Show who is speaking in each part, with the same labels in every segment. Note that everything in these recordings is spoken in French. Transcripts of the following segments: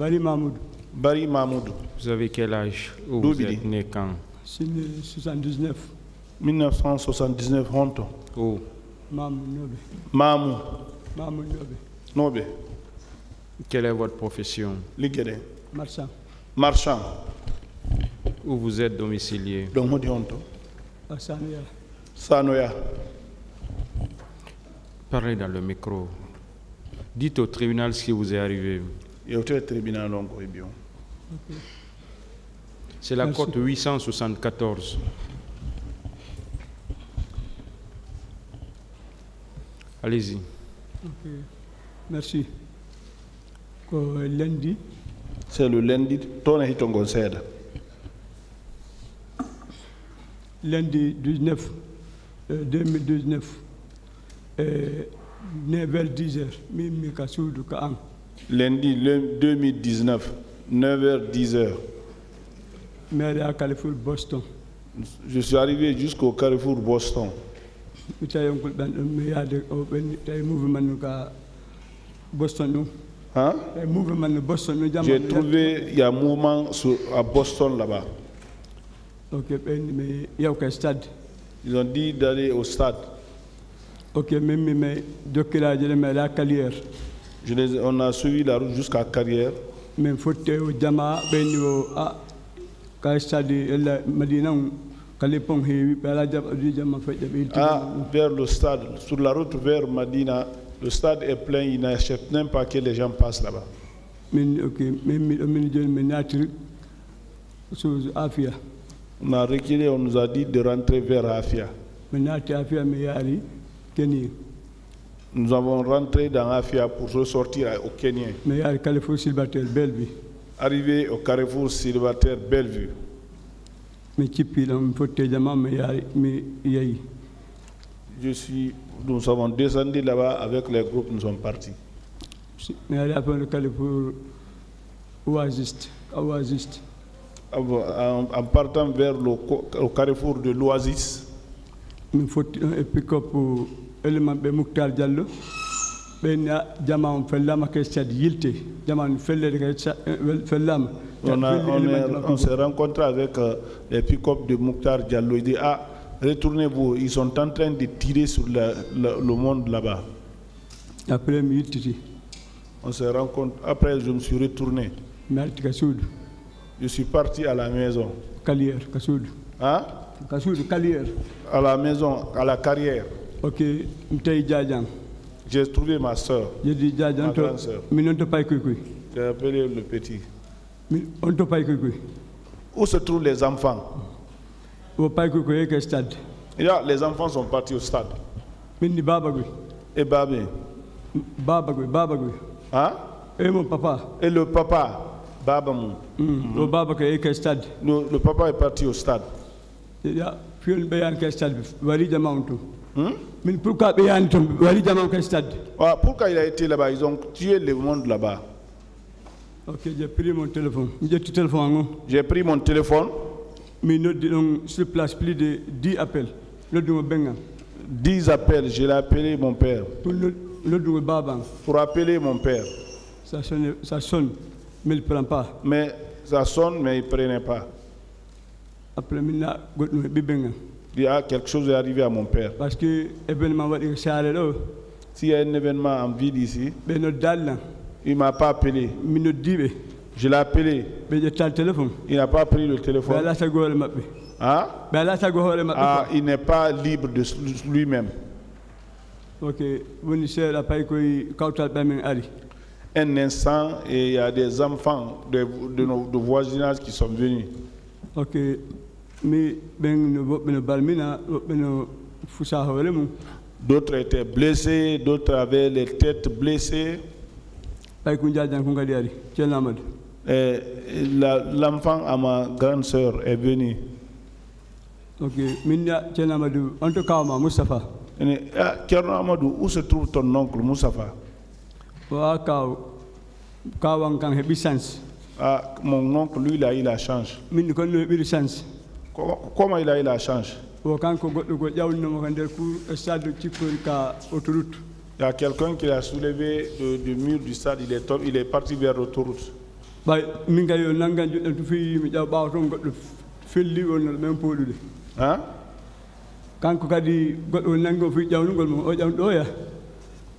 Speaker 1: Bari Mahmoud.
Speaker 2: Bari Mahmoud.
Speaker 3: Vous avez quel âge? Vous êtes né quand?
Speaker 1: C'est né 79.
Speaker 2: 1979, Honto.
Speaker 3: Où?
Speaker 1: Mamou Nobe.
Speaker 2: Mamou.
Speaker 1: Mamou Nobe.
Speaker 2: Nobe.
Speaker 3: Quelle est votre profession?
Speaker 2: Ligere.
Speaker 1: Marchand.
Speaker 2: Marchand.
Speaker 3: Où vous êtes domicilié?
Speaker 2: Donc, Modi Honto.
Speaker 1: À Sanoya.
Speaker 2: Sanoya.
Speaker 3: Parlez dans le micro. Dites au tribunal ce qui vous est arrivé. C'est la cote 874. Allez-y.
Speaker 1: Ok. Merci. Lundi.
Speaker 2: C'est le lundi.
Speaker 1: Lundi 19 2019. 9h10.
Speaker 2: Lundi 2019, 9h10.
Speaker 1: Mais à Carrefour Boston.
Speaker 2: Je suis arrivé jusqu'au Carrefour Boston. Hein? J'ai trouvé il y a un mouvement à Boston là-bas. Ils ont dit d'aller au stade.
Speaker 1: Ok, même la carrière.
Speaker 2: On a suivi la route jusqu'à Carrière.
Speaker 1: Mais faut que Jama Benio a stade Madina
Speaker 2: vers le stade, sur la route vers Madina, le stade est plein, il n'achète même pas que les gens passent là-bas. On a reculé, on nous a dit de rentrer vers Afia. Nous avons rentré dans Afia pour ressortir au Kenya. Arrivé au Carrefour Célibataire Bellevue. Nous avons descendu là-bas avec les groupes, nous sommes partis. En partant vers le carrefour de l'Oasis,
Speaker 1: il faut un pick-up pour l'élément de Mouktar Diallo.
Speaker 2: On s'est rencontré avec les pick-up de Mouktar Diallo. Il dit, ah, retournez-vous, ils sont en train de tirer sur le monde là-bas.
Speaker 1: Après,
Speaker 2: on s'est rencontré. Après, je me suis retourné. Je suis parti à la maison. Hein? À la maison, à la carrière.
Speaker 1: Ok,
Speaker 2: j'ai trouvé ma soeur, ma grande soeur. J'ai appelé le petit. Où se trouvent les enfants? Les enfants sont partis au stade. Et Babé? Hein?
Speaker 1: Et mon papa?
Speaker 2: Et le papa? Babamou.
Speaker 1: Le
Speaker 2: papa est parti au stade. Pourquoi il a été là-bas? Ils ont tué le monde là-bas.
Speaker 1: Ok, j'ai pris mon téléphone.
Speaker 2: J'ai pris mon téléphone.
Speaker 1: Mais sur place, plus de 10 appels.
Speaker 2: 10 appels, je l'ai appelé mon père. Pour appeler mon père.
Speaker 1: Ça sonne, mais il ne prend pas.
Speaker 2: Mais ça sonne, mais il ne prenait pas.
Speaker 1: Après,
Speaker 2: il y a quelque chose est arrivé à mon père.
Speaker 1: Parce que
Speaker 2: s'il y a un événement en ville ici, il ne m'a pas appelé. Je l'ai appelé. Il n'a pas pris le téléphone. Hein? Ah, il n'est pas libre de lui-même. Un instant, et il y a des enfants de voisinage qui sont venus.
Speaker 1: Ok.
Speaker 2: D'autres étaient blessés, d'autres avaient les têtes blessées. L'enfant à ma grande sœur est venu.
Speaker 1: Ok.
Speaker 2: Kerno Amadou, où se trouve ton oncle Moussafa? Ah, mon oncle, lui, il a eu la chance. Comment il a eu la chance? Il y a quelqu'un qui l'a soulevé du mur du stade, il est parti vers l'autoroute.
Speaker 1: bay min ga yo nangan jodden to fi mi jaw baw ton goddo felli won men podude
Speaker 2: hein
Speaker 1: kanko kadi goddo nango fi jawnugol mo o jawn do ya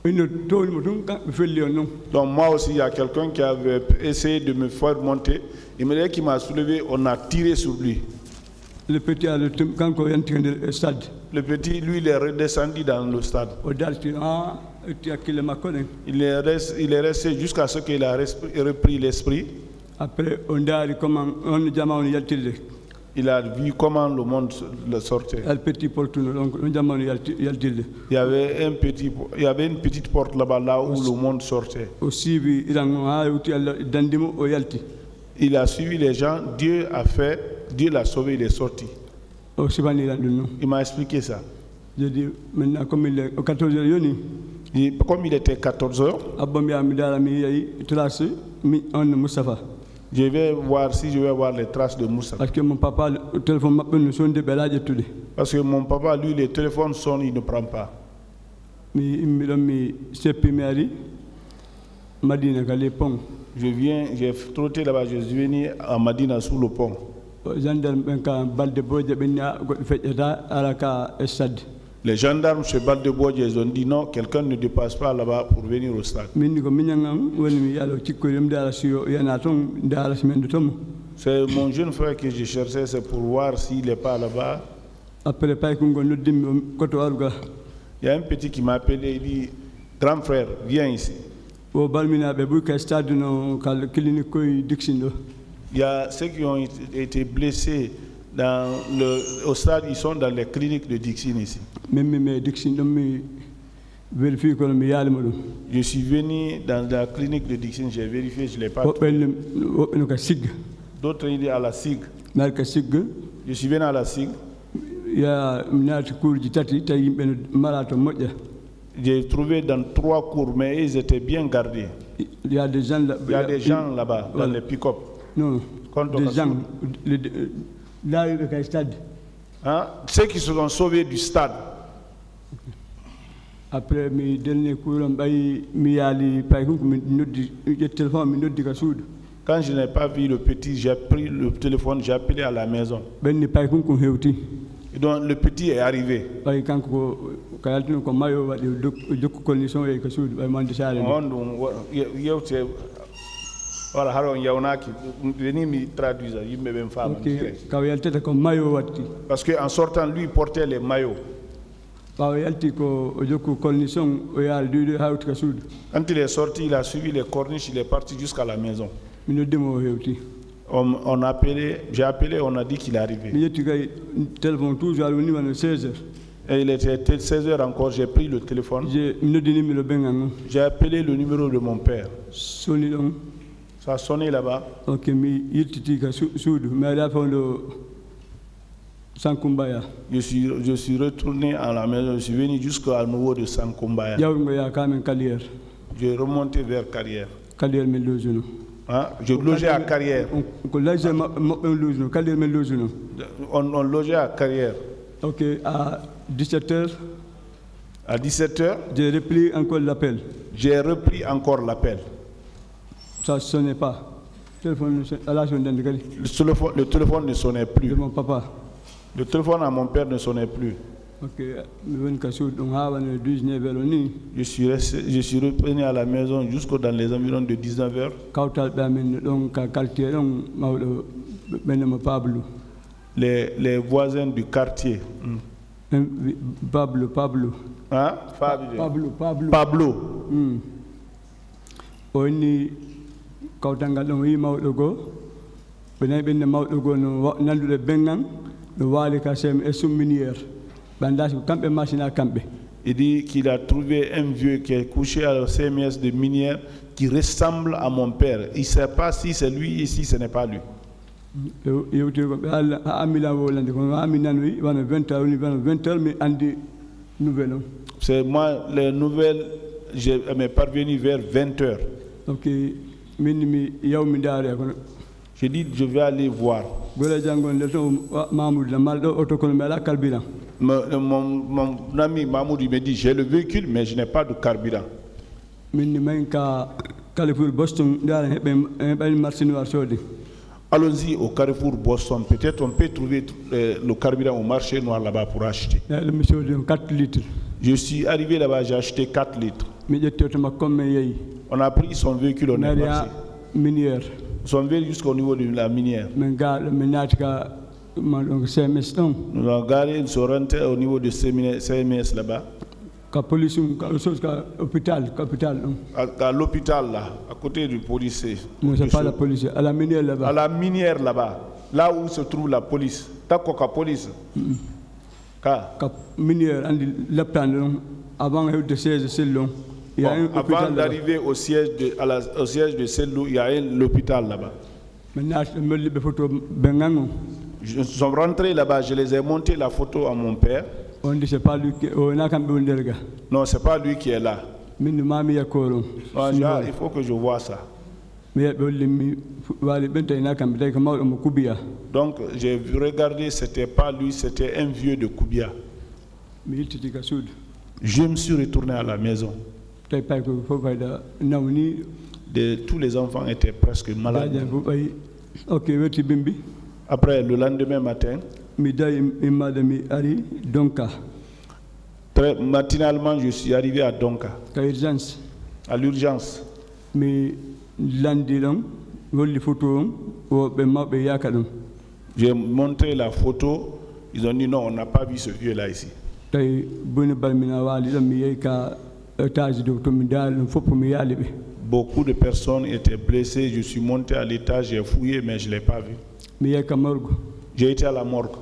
Speaker 1: ino toni mo dum kan be felli on non.
Speaker 2: Donc moi aussi il y a quelqu'un qui avait essayé de me faire monter, il me dit qu'il m'a soulevé, on a tiré sur lui.
Speaker 1: Le petit a le kanko yanti le stade.
Speaker 2: Le petit lui il est redescendu dans le stade.
Speaker 1: O dalti
Speaker 2: il est resté jusqu'à ce qu'il a repris l'esprit.
Speaker 1: Après on dari comment on jama on yaltilde.
Speaker 2: Il a vu comment le monde le sortait. Il y avait une petite porte là-bas, là où le monde sortait. Il a suivi les gens, Dieu l'a sauvé, il est sorti. Il m'a expliqué ça.
Speaker 1: Je dis maintenant comme il est 14 heures,
Speaker 2: comme il était 14 heures, je vais voir si je vais voir les traces de Moussa.
Speaker 1: Parce que mon papa, le téléphone m'appelle, nous sommes des belages tout.
Speaker 2: Parce que mon papa, lui, les téléphones sonnent, il ne prend pas.
Speaker 1: Je
Speaker 2: viens, j'ai trotté là-bas, je suis venu à Madina sous le pont. Les gendarmes chez Baldebois, ils ont dit non, quelqu'un ne dépasse pas là-bas pour venir au stade. C'est mon jeune frère que je cherchais, c'est pour voir s'il n'est pas là-bas. Il y a un petit qui m'a appelé, il dit, grand frère, viens ici. Il y a ceux qui ont été blessés au stade, ils sont dans les cliniques de Dixine ici. Je suis venu dans la clinique de Dixine, j'ai vérifié, je ne l'ai pas trouvé. D'autres ils disent à la SIG. Je suis venu à la SIG. J'ai trouvé dans 3 cours, mais ils étaient bien gardés.
Speaker 1: Il y a des gens
Speaker 2: là-bas, dans les pick-up.
Speaker 1: Non, des gens. Là, il y a stade.
Speaker 2: Hein? Ceux qui se sont sauvés du stade.
Speaker 1: Après mes derniers cours,
Speaker 2: quand je n'ai pas vu le petit, j'ai pris le téléphone, j'ai appelé à la maison. Et donc le petit est arrivé. Voilà, parce qu'en sortant, lui portait les maillots. Quand il est sorti, il a suivi les corniches, il est parti jusqu'à la maison. On a appelé, j'ai appelé, on a dit qu'il est arrivé. Et il était 16 heures encore, j'ai pris le téléphone. J'ai appelé le numéro de mon père. Ça a sonné là-bas.
Speaker 1: Ok,
Speaker 2: je suis retourné à la maison, je suis venu jusqu'à nouveau de Sankumbaya. J'ai remonté vers Carrière. Hein? Je logeais à Carrière. On logeait à Carrière.
Speaker 1: Ok, à 17h.
Speaker 2: À 17h.
Speaker 1: J'ai repris encore l'appel. Ça ne sonnait pas. Le
Speaker 2: téléphone ne sonnait plus.
Speaker 1: De mon papa.
Speaker 2: Le téléphone à mon père ne sonnait plus.
Speaker 1: Ok,
Speaker 2: je suis revenu à la maison jusqu'à dans les environs de 19h. Les voisins du quartier.
Speaker 1: Pablo.
Speaker 2: Hein?
Speaker 1: Pablo. Kautangal wi mawɗo goo ɓe ɓenne mawɗo goo no nanduɗe bengan no waali ka sem e summinière ɓandasi ko kamɓe machine kamɓe.
Speaker 2: Il dit qu'il a trouvé un vieux qui est couché à la CMS de minière qui ressemble à mon père. Il ne sait pas si c'est lui et si ce n'est pas lui. C'est moi, les nouvelles, je m'est parvenu vers 20h.
Speaker 1: Ok.
Speaker 2: Je dis, je vais aller voir. Mon ami Mahmoud me dit, j'ai le véhicule, mais je n'ai pas de carburant.
Speaker 1: Carrefour Boston,
Speaker 2: allons-y au Carrefour Boston. Peut-être on peut trouver le carburant au marché noir là-bas pour acheter.
Speaker 1: 4 litres.
Speaker 2: Je suis arrivé là-bas, j'ai acheté 4 litres. On a pris son véhicule, on est passé. Son véhicule jusqu'au niveau de la minière. Nous avons garé, nous sommes rentrés au niveau de CMS là-bas. À l'hôpital là, à côté du policier.
Speaker 1: Non, c'est pas la police, à la minière là-bas.
Speaker 2: À la minière là-bas, là où se trouve la police. T'as quoi la police?
Speaker 1: Minière, avant de siège Sellon.
Speaker 2: Avant d'arriver au siège de Sellon, il y a l'hôpital là-bas. Je suis rentré là-bas, je les ai monté la photo à mon père.
Speaker 1: On dit c'est pas lui qui
Speaker 2: non, c'est pas lui qui est là. Il faut que je vois ça. Donc j'ai regardé, c'était pas lui, c'était un vieux de Koubia. Je me suis retourné à la maison. Tous les enfants étaient presque malades. Après, le lendemain matin, très matinalement, je suis arrivé à Donka. À l'urgence. J'ai montré la photo. Ils ont dit non, on n'a pas vu ce vieux-là ici. Beaucoup de personnes étaient blessées. Je suis monté à l'étage, j'ai fouillé, mais je ne l'ai pas vu. J'ai été à la morgue.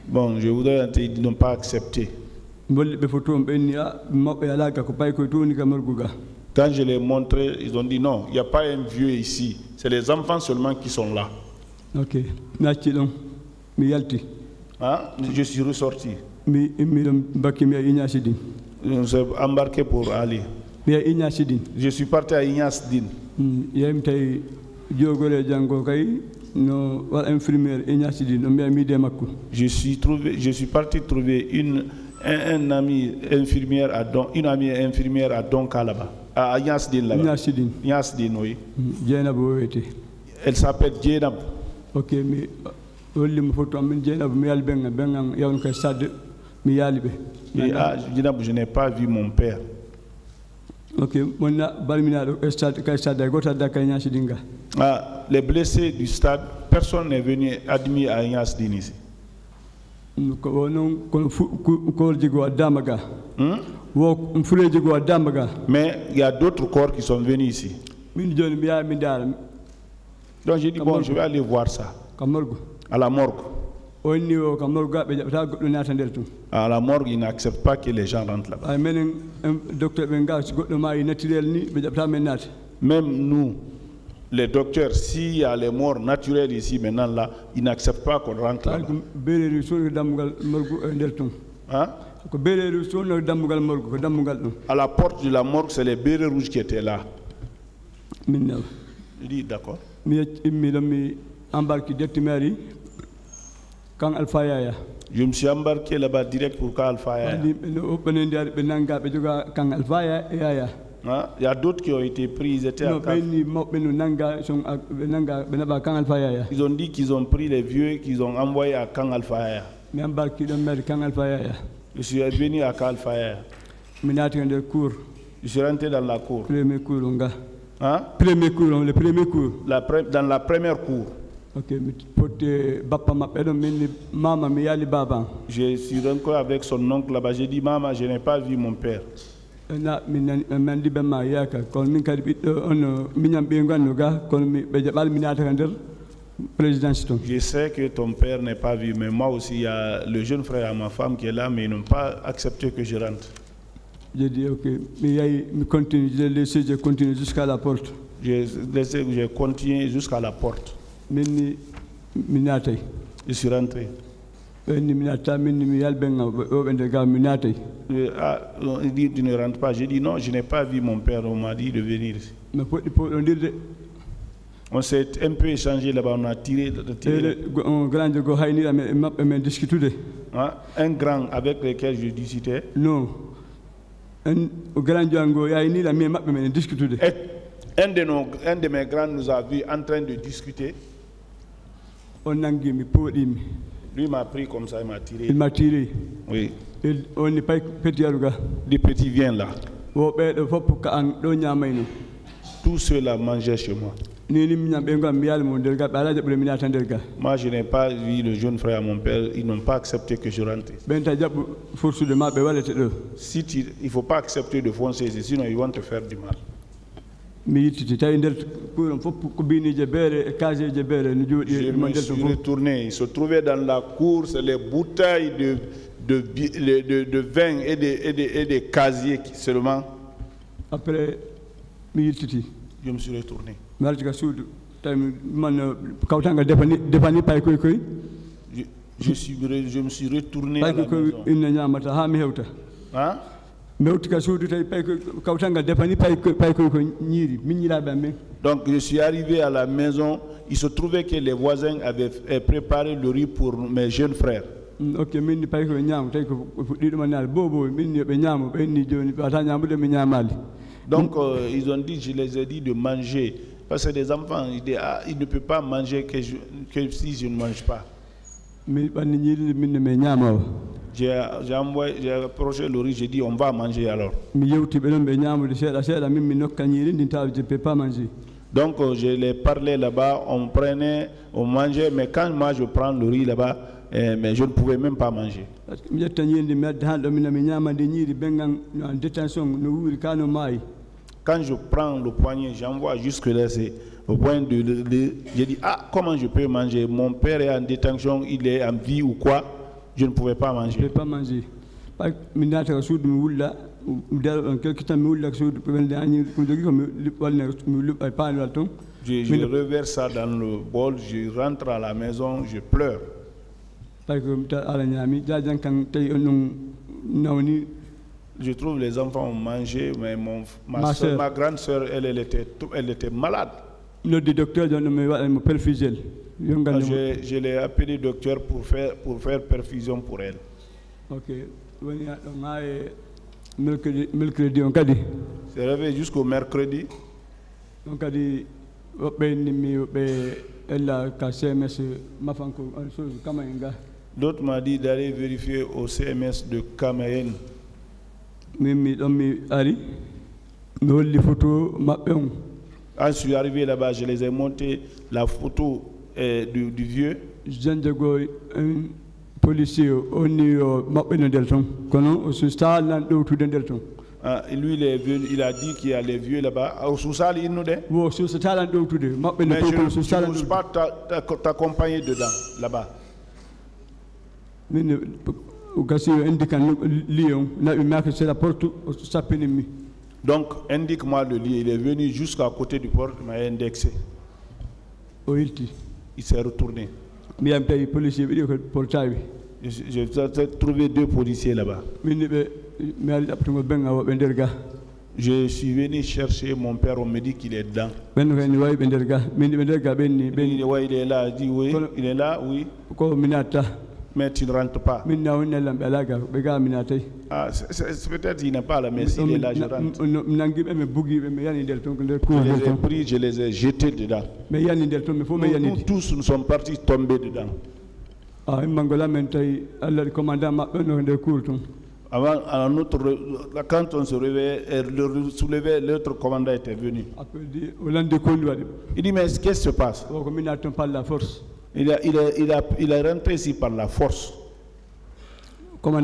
Speaker 2: Bon, je voudrais dire qu'ils n'ont pas accepté. Quand je les ai montré, ils ont dit non, il n'y a pas un vieux ici. C'est les enfants seulement qui sont là.
Speaker 1: Ok.
Speaker 2: Hein? Je suis ressorti. Je suis embarqué pour aller. Je suis parti à Ignace Din. Je suis parti trouver une amie infirmière à Donka là-bas. À Ignace Din là-bas. Ignace Din, oui. Elle s'appelle Djenab.
Speaker 1: Ok, mais
Speaker 2: je n'ai pas vu mon père.
Speaker 1: Ok,
Speaker 2: les blessés du stade, personne n'est venu admis à Ignace Din ici. Mais il y a d'autres corps qui sont venus ici. Donc j'ai dit, bon, je vais aller voir ça. À la morgue. À la morgue, ils n'acceptent pas que les gens rentrent là-bas. Même nous, les docteurs, s'il y a les morts naturelles ici maintenant là, ils n'acceptent pas qu'on rentre là-bas. Hein? À la porte de la morgue, c'est les bérets rouges qui étaient là. Je dis d'accord. Je me suis embarqué là-bas direct pour Alpha Yaya. Hein? Il y a d'autres qui ont été pris, ils étaient à ils ont dit qu'ils ont pris les vieux qu'ils ont envoyés à Kang Alpha Yaya. Je suis venu à Kang Alpha Yaya. Je suis rentré dans la cour. Hein?
Speaker 1: Le premier cours.
Speaker 2: Dans la première cour.
Speaker 1: Ok,
Speaker 2: je suis rentré avec son oncle là-bas. J'ai dit, maman, je n'ai pas vu mon père. Je sais que ton père n'est pas vu, mais moi aussi, il y a le jeune frère à ma femme qui est là, mais ils n'ont pas accepté que je rentre.
Speaker 1: J'ai dit, ok, mais je continue jusqu'à la porte.
Speaker 2: J'ai continué jusqu'à la porte. Je suis rentré. Il dit, tu ne rentres pas. J'ai dit, non, je n'ai pas vu mon père. On m'a dit de venir ici. On s'est un peu échangé là-bas, on a tiré.
Speaker 1: Hein?
Speaker 2: Un grand avec lequel je discutais.
Speaker 1: Non. Un
Speaker 2: de mes grands nous a vus en train de discuter. Lui m'a pris comme ça, il m'a tiré.
Speaker 1: Il m'a tiré.
Speaker 2: Oui.
Speaker 1: On n'est pas petit.
Speaker 2: Des petits viennent là. Tout cela mangeait chez moi. Moi, je n'ai pas vu le jeune frère à mon père. Ils n'ont pas accepté que je rentre. Il ne faut pas accepter de foncer, sinon ils vont te faire du mal. Je me suis retourné. Il se trouvait dans la cour, c'est les bouteilles de vin et des casiers seulement.
Speaker 1: Après,
Speaker 2: je me suis retourné. Je me suis retourné à la maison. Hein? Donc je suis arrivé à la maison. Il se trouvait que les voisins avaient préparé le riz pour mes jeunes frères. Donc ils ont dit, je les ai dit de manger. Parce que les enfants, ils ne peuvent pas manger que si je ne mange pas. J'ai approché le riz, j'ai dit on va manger alors. Donc je les parlais là-bas, on prenait, on mangeait, mais quand moi je prends le riz là-bas, mais je ne pouvais même pas manger. Quand je prends le poignet, j'envoie jusque là, c'est au point de j'ai dit, ah, comment je peux manger? Mon père est en détention, il est en vie ou quoi? Je ne pouvais pas manger.
Speaker 1: Je ne peux pas manger.
Speaker 2: Je reverse ça dans le bol, je rentre à la maison, je pleure. Je trouve les enfants ont mangé, mais ma grande soeur, elle était malade.
Speaker 1: Le docteur
Speaker 2: je l'ai appelé docteur pour faire perfusion pour elle.
Speaker 1: Ok. Mercredi, on a dit.
Speaker 2: C'est arrivé jusqu'au mercredi.
Speaker 1: On a dit,
Speaker 2: d'autres m'ont dit d'aller vérifier au CMS de Cameroun. Quand je suis arrivé là-bas, je les ai monté la photo du vieux.
Speaker 1: Policier,
Speaker 2: lui, il a dit qu'il y a les vieux là-bas. Mais je ne peux pas t'accompagner dedans, là-bas. Donc, indique-moi le lieu. Il est venu jusqu'à côté du port, il m'a indexé. Il s'est retourné. J'ai trouvé 2 policiers là-bas. Je suis venu chercher mon père, on me dit qu'il est dedans. Il est là, je dis oui, il est là, oui. Mais tu ne rentres pas. Ah, peut-être qu'il n'est pas là, mais s'il est là, je rentre. Je les ai pris, je les ai jetés dedans. Nous tous, nous sommes partis tomber dedans. Avant, quand on se soulevait, l'autre commandant était venu. Il dit, mais qu'est-ce qui se passe? Il est rentré ici par la force. Non,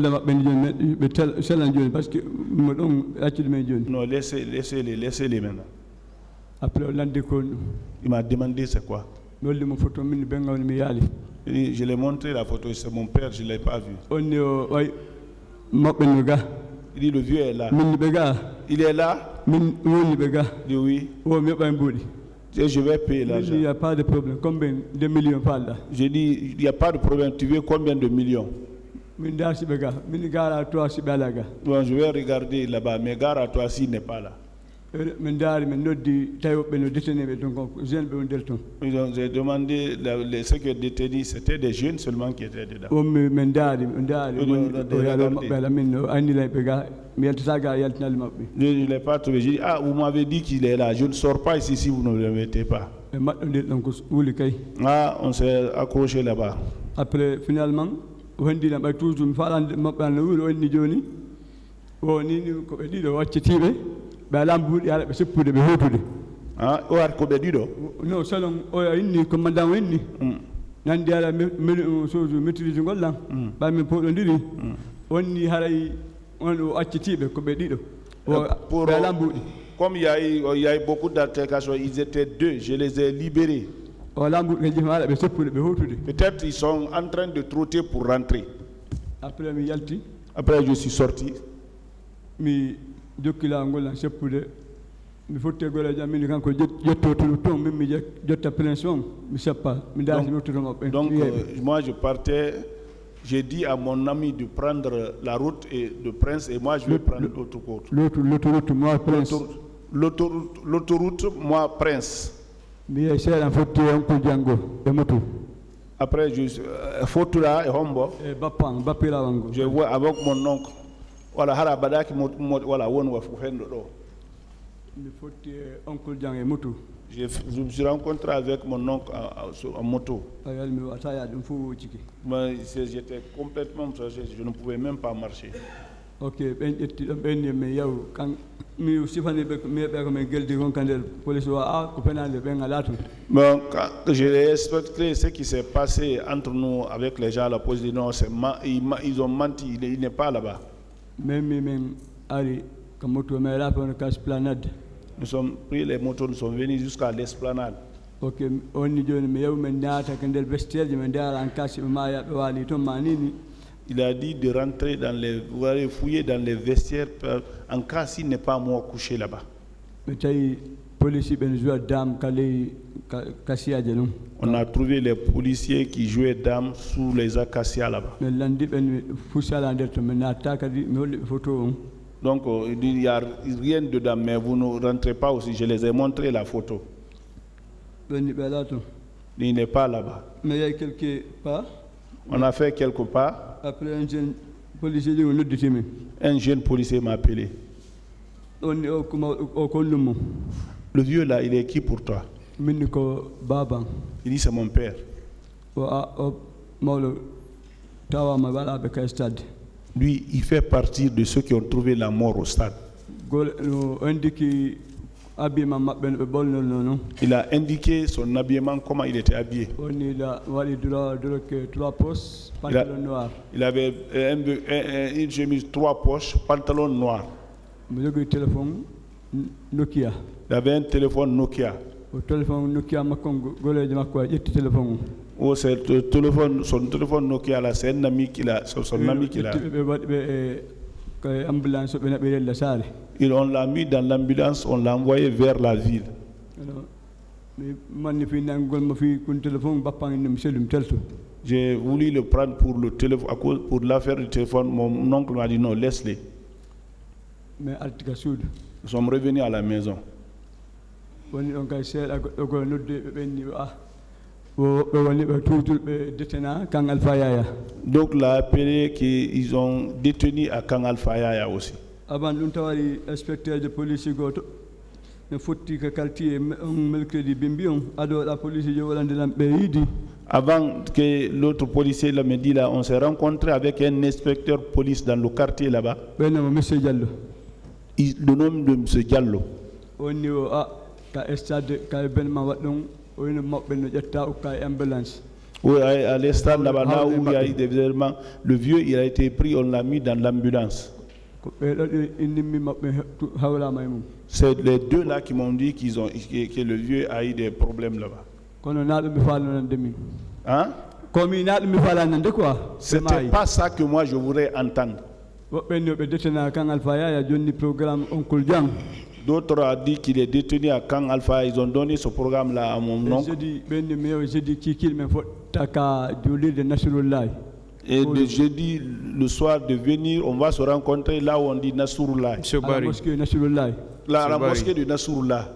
Speaker 2: laissez-les maintenant. Il m'a demandé c'est quoi. Je l'ai montré la photo, c'est mon père, je ne l'ai pas vu. Il dit le vieux est là. Il est là? Il dit oui. Je vais payer l'argent.
Speaker 1: Il n'y a pas de problème. Combien de millions par là?
Speaker 2: J'ai dit, il n'y a pas de problème. Tu veux combien de millions?
Speaker 1: Bon, je
Speaker 2: vais regarder là-bas, mais gare à toi s'il n'est pas là.
Speaker 1: Ils
Speaker 2: ont demandé ceux qui étaient détenus, c'était des jeunes seulement qui étaient dedans. Je ne l'ai pas trouvé. J'ai dit, ah, vous m'avez dit qu'il est là. Je ne sors pas ici si vous ne le mettez pas. Ah, on s'est accroché là-bas.
Speaker 1: Après, finalement,
Speaker 2: Ah, o arco be dido.
Speaker 1: No, salon o inni commandant inni. Nan diala soju maîtrise ngollan. Ba mi podo ndiri. Onni haray on o accitibe ko be dido.
Speaker 2: Comme il y a eu beaucoup d'altercations, ils étaient deux, je les ai libérés. Peut-être ils sont en train de trotter pour rentrer. Après je suis sorti. Donc, moi je partais, j'ai dit à mon ami de prendre la route de Prince et moi je vais prendre l'autre côte.
Speaker 1: L'autoroute, moi Prince.
Speaker 2: L'autoroute, moi Prince. Après, photo là et hombo. Je vois avec mon oncle. Voilà, harabadaki voilà, on va je me suis rencontré avec mon oncle en moto. J'étais complètement chargé, je ne pouvais même pas marcher.
Speaker 1: Ok,
Speaker 2: bon, quand j'ai expliqué ce qui s'est passé entre nous avec les gens à la police, non, ils ont menti, il n'est pas là-bas. Nous sommes pris les motos, nous sommes venus jusqu'à l'esplanade.
Speaker 1: Ok,
Speaker 2: il a dit de rentrer dans les, fouiller dans les vestiaires en cas s'il n'est pas moi couché là-bas. On a trouvé les policiers qui jouaient dames sous les acacias là-bas. Donc il dit il n'y a rien dedans, mais vous ne rentrez pas aussi. Je les ai montré la photo. Il n'est pas là-bas.
Speaker 1: Mais il y a quelque part.
Speaker 2: On a fait quelque part.
Speaker 1: Après un jeune policier
Speaker 2: m'a appelé. Le vieux là, il est qui pour toi? Il dit c'est mon père. Lui, il fait partie de ceux qui ont trouvé la mort au stade. Il a indiqué son habillement, comment il était habillé. Il avait une chemise 3 poches, pantalon noir. Il avait un téléphone Nokia. Oh, son téléphone Nokia là, c'est un ami qu'il a, son ami qu'il a. On l'a mis dans l'ambulance, on l'a envoyé vers la ville. J'ai voulu le prendre pour le téléphone, pour l'affaire du téléphone. Mon oncle m'a dit non, laisse-les. Nous sommes revenus à la maison. Donc l'a appelé qu'ils ont détenu à Kang Alpha Yaya aussi.
Speaker 1: Avant inspecteur de police
Speaker 2: avant que l'autre policier me dit là, on s'est rencontré avec un inspecteur de police dans le quartier là-bas. Le nom de M. Diallo. Oui, à l'estade là-bas, là où il y a eu des événements, le vieux il a été pris, on l'a mis dans l'ambulance. C'est les deux là qui m'ont dit que le vieux a eu des problèmes là-bas. Hein? C'était pas ça que moi je voudrais entendre. D'autres ont dit qu'il est détenu à Kang Alpha. Ils ont donné ce programme-là à mon oncle. Et le jeudi, le soir de venir, on va se rencontrer là où on dit Nasrullah.
Speaker 3: Monsieur Barry,
Speaker 2: la mosquée de Nasrullah.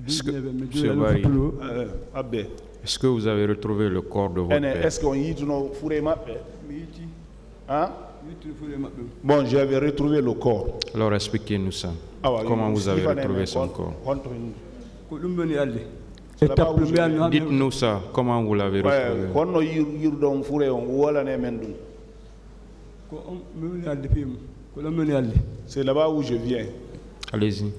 Speaker 3: Est-ce que vous avez retrouvé le corps de votre père?
Speaker 2: Est-ce qu'on y a hein? Bon, j'avais retrouvé le corps.
Speaker 3: Alors expliquez-nous ça. Comment vous avez retrouvé son corps? Dites-nous ça. Comment vous l'avez retrouvé?
Speaker 2: C'est là-bas où je viens.
Speaker 3: Allez-y.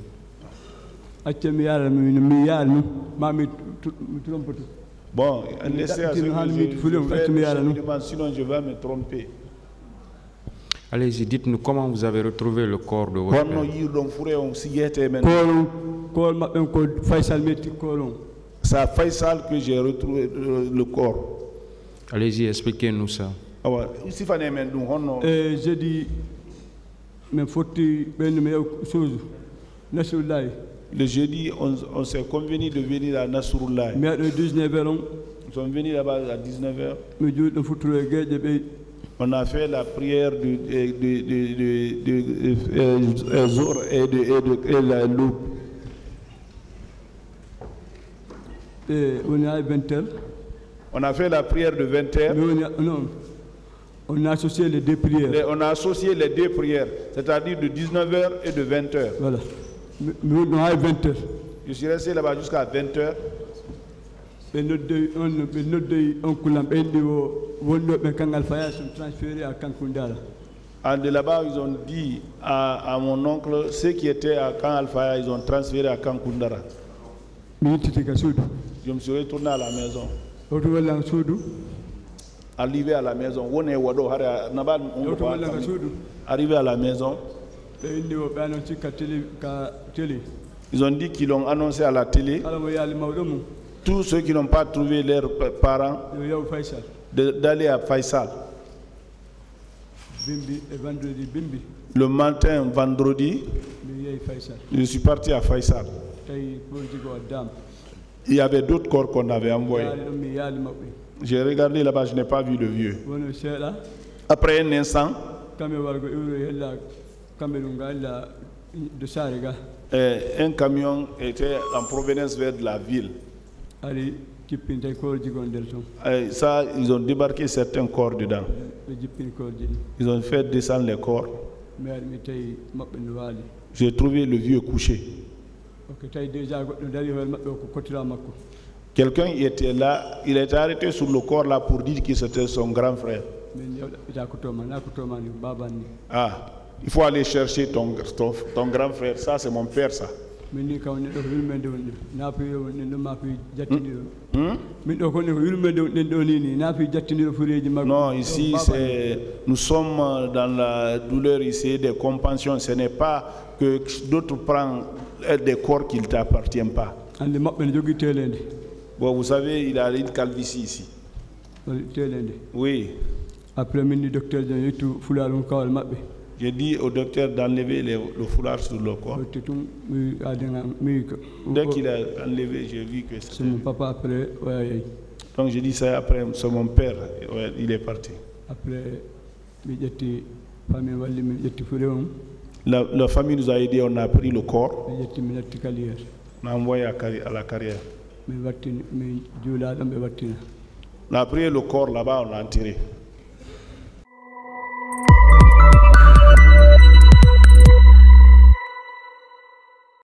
Speaker 2: Bon, laissez à ce que sinon je vais me tromper.
Speaker 3: Allez-y, dites-nous comment vous avez retrouvé le corps de votre père.
Speaker 2: C'est à Faisal que j'ai retrouvé le corps.
Speaker 3: Allez-y, expliquez-nous ça.
Speaker 1: J'ai dit, mais faut-il chose?
Speaker 2: Le jeudi, on s'est convenu de venir à Nasrullah.
Speaker 1: Mais à 19h,
Speaker 2: nous sommes venus là-bas à 19h. On a fait la prière de Zohr et la loupe.
Speaker 1: On est à 20h.
Speaker 2: On a fait la prière de 20h.
Speaker 1: Non. On a associé les deux prières.
Speaker 2: On a associé les deux prières, c'est-à-dire de 19h et de 20h.
Speaker 1: Voilà. Nous, on a 20h.
Speaker 2: Je suis resté là-bas jusqu'à 20h.
Speaker 1: On transférés à Kankundara.
Speaker 2: Et de là-bas, ils ont dit à mon oncle, ceux qui étaient à Kan Alfaya, ils ont transféré à Kankundara. Je me suis retourné à la maison. Arrivé à la maison, arrivé à la maison, ils ont dit qu'ils l'ont annoncé à la télé. Tous ceux qui n'ont pas trouvé leurs parents d'aller à Faisal. Le matin, vendredi, je suis parti à Faisal. Il y avait d'autres corps qu'on avait envoyés. J'ai regardé là-bas, je n'ai pas vu le vieux. Après un instant, un camion était en provenance vers la ville. Ça, ils ont débarqué certains corps dedans. Ils ont fait descendre les corps. J'ai trouvé le vieux couché. Quelqu'un était là, il était arrêté sur le corps là pour dire que c'était son grand frère. Ah, il faut aller chercher ton grand frère. Ça, c'est mon père, ça. Non, ici, nous sommes dans la douleur ici des compassions. Ce n'est pas que d'autres prennent des corps qui ne t'appartiennent pas. Bon, vous savez, il a une calvitie ici. Oui.
Speaker 1: Après, le docteur
Speaker 2: j'ai dit au docteur d'enlever le foulard sur le corps. Dès qu'il a enlevé, j'ai vu que c'était
Speaker 1: mon papa après.
Speaker 2: Donc j'ai dit ça après, c'est mon père. Ouais, il est parti.
Speaker 1: Après,
Speaker 2: la famille nous a aidés, on a pris le corps. On a envoyé à la carrière. On a pris le corps là-bas, on l'a enterré.